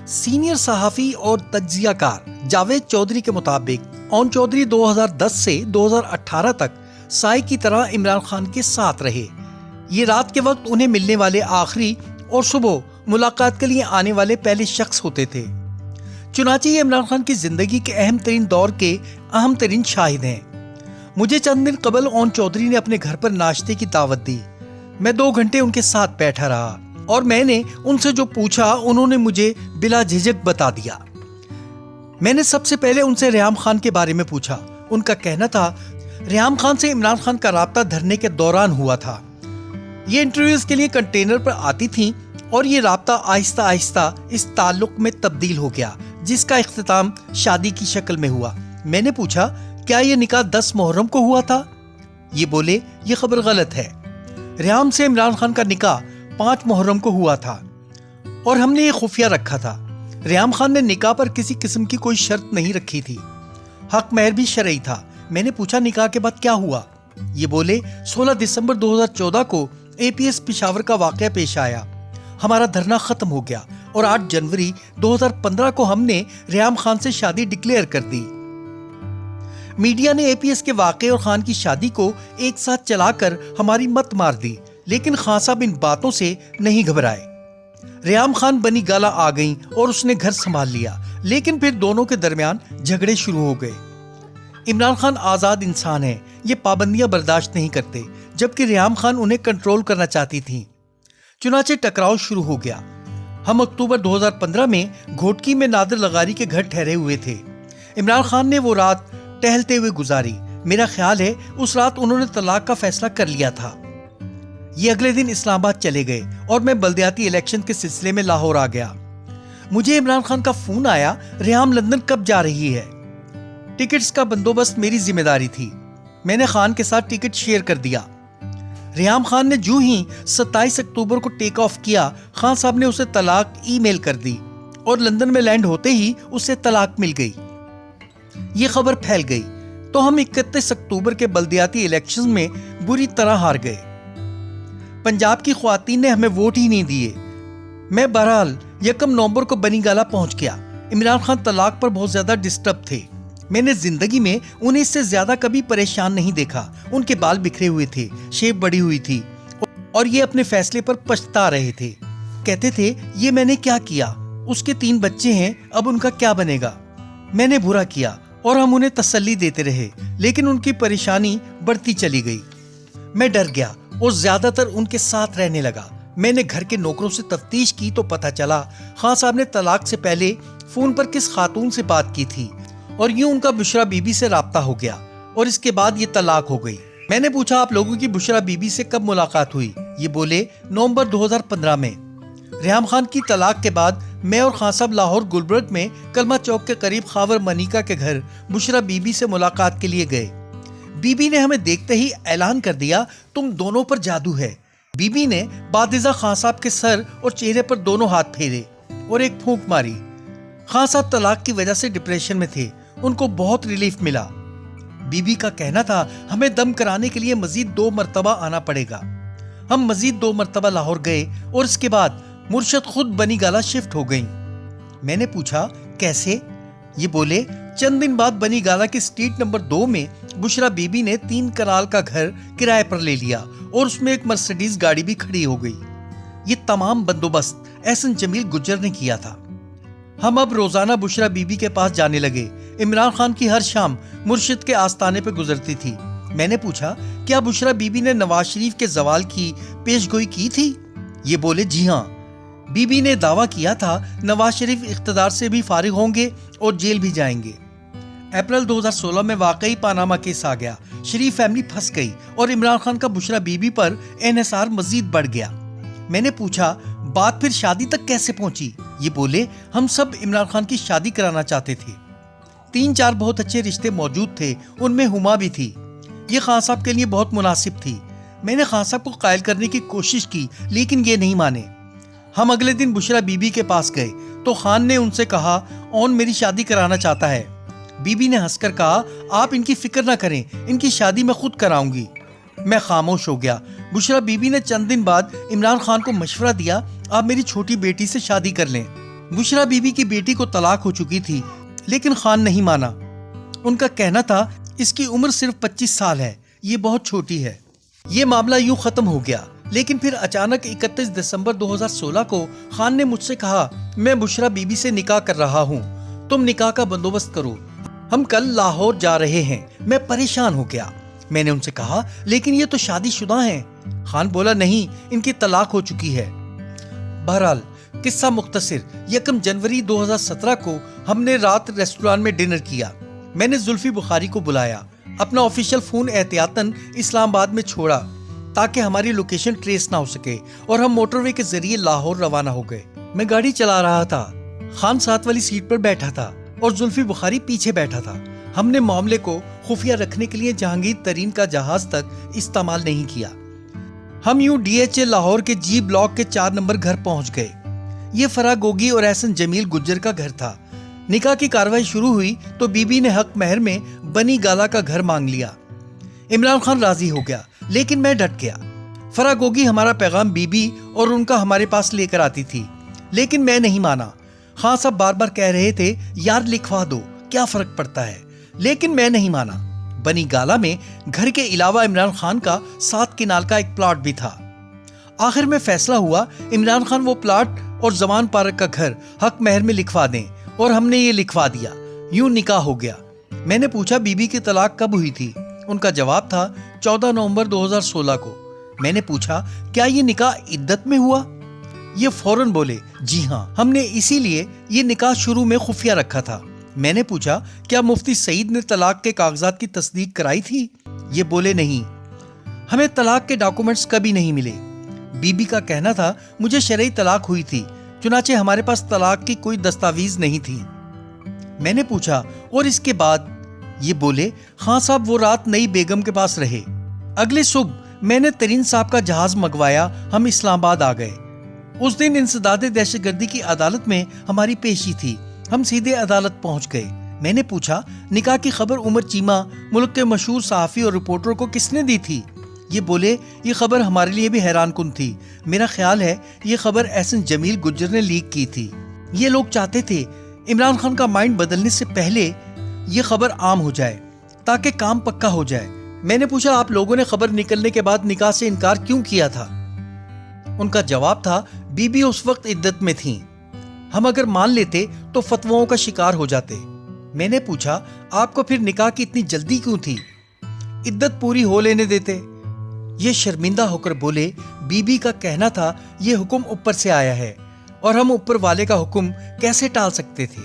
Senior صحافی اور تجزیہ کار جاوید چودھری کے مطابق اون چودھری 2010 سے 2018 تک سائے کی طرح عمران خان کے ساتھ رہے۔ یہ رات کے وقت انہیں ملنے والے آخری اور صبح ملاقات کے لیے آنے والے پہلے شخص ہوتے تھے۔ چنانچہ یہ عمران خان کی زندگی کے اہم ترین دور کے اہم ترین شاہد ہیں۔ مجھے چند دن قبل اون چودھری نے اپنے گھر پر ناشتے کی دعوت دی۔ میں 2 گھنٹے ان کے ساتھ بیٹھا رہا اور میں نے ان سے جو پوچھا انہوں نے مجھے بلا جھجک بتا دیا۔ میں نے سب سے پہلے ان سے ریحام خان کے بارے میں پوچھا۔ ان کا کہنا تھا ریحام خان سے عمران خان کا رابطہ دھرنے کے دوران ہوا تھا۔ یہ انٹرویوز کے لیے کنٹینر پر آتی تھیں اور یہ رابطہ آہستہ آہستہ اس تعلق میں تبدیل ہو گیا جس کا اختتام شادی کی شکل میں ہوا۔ میں نے پوچھا کیا یہ نکاح 10 محرم کو ہوا تھا؟ یہ بولے یہ خبر غلط ہے۔ ریحام سے عمران خان کا نکاح 5 محرم کو ہوا تھا اور ہم نے یہ خفیہ رکھا تھا۔ ریحام خان نے نکاح پر کسی قسم کی کوئی شرط نہیں رکھی تھی۔ حق مہر بھی شرعی تھا۔ میں نے پوچھا نکاح کے بعد کیا ہوا؟ یہ بولے 16 دسمبر 2014 کو APS پشاور کا واقعہ پیش آیا۔ ہمارا دھرنا ختم ہو گیا اور 8 جنوری 2015 کو ہم نے ریحام خان سے شادی ڈکلیئر کر دی۔ میڈیا نے APS کے واقعے اور خان کی شادی کو ایک ساتھ چلا کر ہماری مت مار دی، لیکن خان صاحب ان باتوں سے نہیں گھبرائے۔ ریحام خان بنی گالا آ گئیں اور اس نے گھر سنبھال لیا، لیکن پھر دونوں کے درمیان جھگڑے شروع ہو گئے۔ عمران خان آزاد انسان ہیں، یہ پابندیاں برداشت نہیں کرتے، جبکہ ریحام خان انہیں کنٹرول کرنا چاہتی تھیں۔ چنانچہ ٹکراؤ شروع ہو گیا۔ ہم اکتوبر 2015 میں گھوٹکی میں نادر لغاری کے گھر ٹھہرے ہوئے تھے۔ عمران خان نے وہ رات ٹہلتے ہوئے گزاری۔ میرا خیال ہے اس رات انہوں نے طلاق کا فیصلہ کر لیا تھا۔ یہ اگلے دن اسلام آباد چلے گئے اور میں بلدیاتی الیکشن کے سلسلے میں لاہور آ گیا۔ مجھے عمران خان کا فون آیا، ریحام لندن کب جا رہی ہے؟ ٹکٹس کا بندوبست میری ذمہ داری تھی۔ میں نے خان کے ساتھ ٹکٹ شیئر کر دیا۔ ریحام خان نے جو ہی 27 اکتوبر کو ٹیک آف کیا، خان صاحب نے اسے طلاق ای میل کر دی اور لندن میں لینڈ ہوتے ہی اسے طلاق مل گئی۔ یہ خبر پھیل گئی تو ہم 31 اکتوبر کے بلدیاتی الیکشن میں بری طرح ہار گئے۔ پنجاب کی خواتین نے ہمیں ووٹ ہی نہیں دیے۔ میں بہرحال 1 نومبر کو بنی گالا پہنچ گیا۔ عمران خان طلاق پر بہت زیادہ ڈسٹرب تھے۔ میں نے زندگی میں انہیں اس سے زیادہ کبھی پریشان نہیں دیکھا۔ ان کے بال بکھرے ہوئے تھے، شیپ بڑی ہوئی تھی اور یہ اپنے فیصلے پر پچھتا رہے تھے۔ کہتے تھے یہ میں نے کیا کیا؟ اس کے 3 بچے ہیں، اب ان کا کیا بنے گا؟ میں نے برا کیا اور ہم انہیں تسلی دیتے رہے، لیکن ان کی پریشانی بڑھتی چلی گئی۔ میں ڈر گیا اور زیادہ تر ان کے ساتھ رہنے لگا۔ میں نے گھر کے نوکروں سے تفتیش کی تو پتہ چلا خان صاحب نے طلاق سے پہلے فون پر کس خاتون سے بات کی تھی اور یوں ان کا بشرا بی بی سے رابطہ ہو گیا اور اس کے بعد یہ طلاق ہو گئی۔ میں نے پوچھا آپ لوگوں کی بشرا بی بی سے کب ملاقات ہوئی؟ یہ بولے نومبر 2015 میں۔ ریحام خان کی طلاق کے بعد میں اور خان صاحب لاہور گلبرگ میں کلمہ چوک کے قریب خاور منیکا کے گھر بشرا بی بی سے ملاقات کے لیے گئے۔ بی بی نے ہمیں دیکھتے ہی اعلان کر دیا تم دونوں پر جادو ہے۔ بی بی نے بادزہ خان صاحب کے سر اور چہرے پر دونوں ہاتھ پھیرے اور ایک پھونک ماری۔ خان صاحب طلاق کی وجہ سے ڈپریشن میں تھے، ان کو بہت ریلیف ملا۔ بی بی کا کہنا تھا ہمیں دم کرانے کے لیے مزید 2 مرتبہ آنا پڑے گا۔ ہم مزید 2 مرتبہ لاہور گئے اور اس کے بعد مرشد خود بنی گالا شفٹ ہو گئیں۔ میں نے پوچھا کیسے؟ یہ بولے چند دن بعد بنی گالا کے سٹریٹ نمبر 2 میں بشرا بی بی نے 3 کنال کا گھر کرائے پر لے لیا اور اس میں ایک مرسیڈیز گاڑی بھی کھڑی ہو گئی۔ یہ تمام بندوبست احسن جمیل گجر نے کیا تھا۔ ہم اب روزانہ بشرا بی بی کے پاس جانے لگے۔ عمران خان کی ہر شام مرشد کے آستانے پہ گزرتی تھی۔ میں نے پوچھا کیا بشرا بی بی نے نواز شریف کے زوال کی پیش گوئی کی تھی؟ یہ بولے جی ہاں۔ بی بی نے دعویٰ کیا تھا نواز شریف اقتدار سے بھی فارغ ہوں گے اور جیل بھی جائیں گے۔ اپریل 2016 میں واقعی پاناما کیس آ گیا۔ شریف فیملی پھنس گئی اور عمران خان کا بشرا بی بی پر انحصار مزید بڑھ گیا۔ میں نے پوچھا بات پھر شادی تک کیسے پہنچی؟ یہ بولے ہم سب عمران خان کی شادی کرانا چاہتے تھے۔ 3-4 بہت اچھے رشتے موجود تھے، ان میں ہما بھی تھی۔ یہ خان صاحب کے لیے بہت مناسب تھی۔ میں نے خان صاحب کو قائل کرنے کی کوشش کی لیکن یہ نہیں مانے۔ ہم اگلے دن بشرا بی بی کے پاس گئے تو خان نے ان سے کہا اون میری شادی کرانا چاہتا ہے۔ بی بی نے ہنس کر کہا آپ ان کی فکر نہ کریں، ان کی شادی میں خود کراؤں گی۔ میں خاموش ہو گیا۔ بشرا بی بی نے چند دن بعد عمران خان کو مشورہ دیا آپ میری چھوٹی بیٹی سے شادی کر لیں۔ بشرا بیوی کی بیٹی کو طلاق ہو چکی تھی، لیکن خان نہیں مانا۔ ان کا کہنا تھا اس کی عمر صرف 25 سال ہے، یہ بہت چھوٹی ہے۔ یہ معاملہ یوں ختم ہو گیا، لیکن پھر اچانک 31 دسمبر 2016 کو خان نے مجھ سے کہا، میں بشرا بیوی سے نکاح کر رہا ہوں، تم نکاح کا بندوبست کرو، ہم کل لاہور جا رہے ہیں۔ میں پریشان ہو گیا۔ میں نے ان سے کہا، لیکن یہ تو شادی شدہ ہیں۔ خان بولا، نہیں، ان کی طلاق ہو چکی ہے۔ بہرحال قصہ مختصر، 1 جنوری 2017 کو ہم نے رات ریسٹوران میں ڈنر کیا۔ میں نے زلفی بخاری کو بلایا، اپنا آفیشیل فون احتیاطاً اسلام آباد میں چھوڑا تاکہ ہماری لوکیشن ٹریس نہ ہو سکے، اور ہم موٹر وے کے ذریعے لاہور روانہ ہو گئے۔ میں گاڑی چلا رہا تھا، خان ساتھ والی سیٹ پر بیٹھا تھا اور زلفی بخاری پیچھے بیٹھا تھا۔ ہم نے معاملے کو خفیہ رکھنے کے لیے جہانگیر ترین کا جہاز تک استعمال نہیں کیا۔ ہم یوں DHA لاہور کے جی بلاک کے 4 نمبر گھر پہنچ گئے۔ یہ فرا گوگی اور احسن جمیل گجر کا گھر تھا۔ نکاح کی کاروائی شروع ہوئی تو بی بی نے حق مہر میں بنی گالا کا گھر مانگ لیا۔ عمران خان راضی ہو گیا، لیکن میں ڈٹ گیا۔ فرا گوگی ہمارا پیغام بی بی اور ان کا ہمارے پاس لے کر آتی تھی، لیکن میں نہیں مانا۔ خان صاحب بار بار کہہ رہے تھے، یار لکھوا دو، کیا فرق پڑتا ہے، لیکن میں نہیں مانا۔ بنی گالا میں گھر کے علاوہ عمران خان کا 7 کنال کا ایک پلاٹ بھی تھا۔ آخر میں فیصلہ ہوا عمران خان وہ پلاٹ اور زمان پارک کا گھر حق مہر میں لکھوا دیں، اور ہم نے یہ لکھوا دیا۔ یوں نکاح ہو گیا۔ میں نے پوچھا بی بی کی طلاق کب ہوئی تھی؟ ان کا جواب تھا 14 نومبر 2016 کو۔ میں نے پوچھا کیا یہ نکاح عدت میں ہوا؟ یہ فوراً بولے جی ہاں، ہم نے اسی لیے یہ نکاح شروع میں خفیہ رکھا تھا۔ میں نے پوچھا کیا مفتی سعید نے طلاق کے کاغذات کی تصدیق کرائی تھی؟ یہ بولے نہیں، ہمیں طلاق کے ڈاکومنٹس کبھی نہیں ملے۔ بی بی کا کہنا تھا مجھے شرعی طلاق ہوئی تھی، چنانچہ ہمارے پاس طلاق کی کوئی دستاویز نہیں تھی۔ میں نے پوچھا اور اس کے بعد؟ یہ بولے خان صاحب وہ رات نئی بیگم کے پاس رہے۔ اگلے صبح میں نے ترین صاحب کا جہاز منگوایا، ہم اسلام آباد آ گئے۔ اس دن انسداد دہشت گردی کی عدالت میں ہماری پیشی تھی، ہم سیدھے عدالت پہنچ گئے۔ میں نے پوچھا نکاح کی خبر عمر چیمہ، ملک کے مشہور صحافی اور رپورٹر کو کس نے دی تھی؟ یہ بولے یہ خبر ہمارے لیے بھی حیران کن تھی، میرا خیال ہے یہ خبر احسن جمیل گجر نے لیک کی تھی۔ یہ لوگ چاہتے تھے عمران خان کا مائنڈ بدلنے سے پہلے یہ خبر عام ہو جائے تاکہ کام پکا ہو جائے۔ میں نے پوچھا آپ لوگوں نے خبر نکلنے کے بعد نکاح سے انکار کیوں کیا تھا؟ ان کا جواب تھا بی بی اس وقت عدت میں تھیں، ہم اگر مان لیتے تو فتواؤں کا شکار ہو جاتے۔ میں نے پوچھا آپ کو پھر نکاح کی اتنی جلدی کیوں تھی؟ عدت پوری ہو لینے دیتے۔ یہ شرمندہ ہو کر بولے بی بی کا کہنا تھا یہ حکم اوپر سے آیا ہے اور ہم اوپر والے کا حکم کیسے ٹال سکتے تھے۔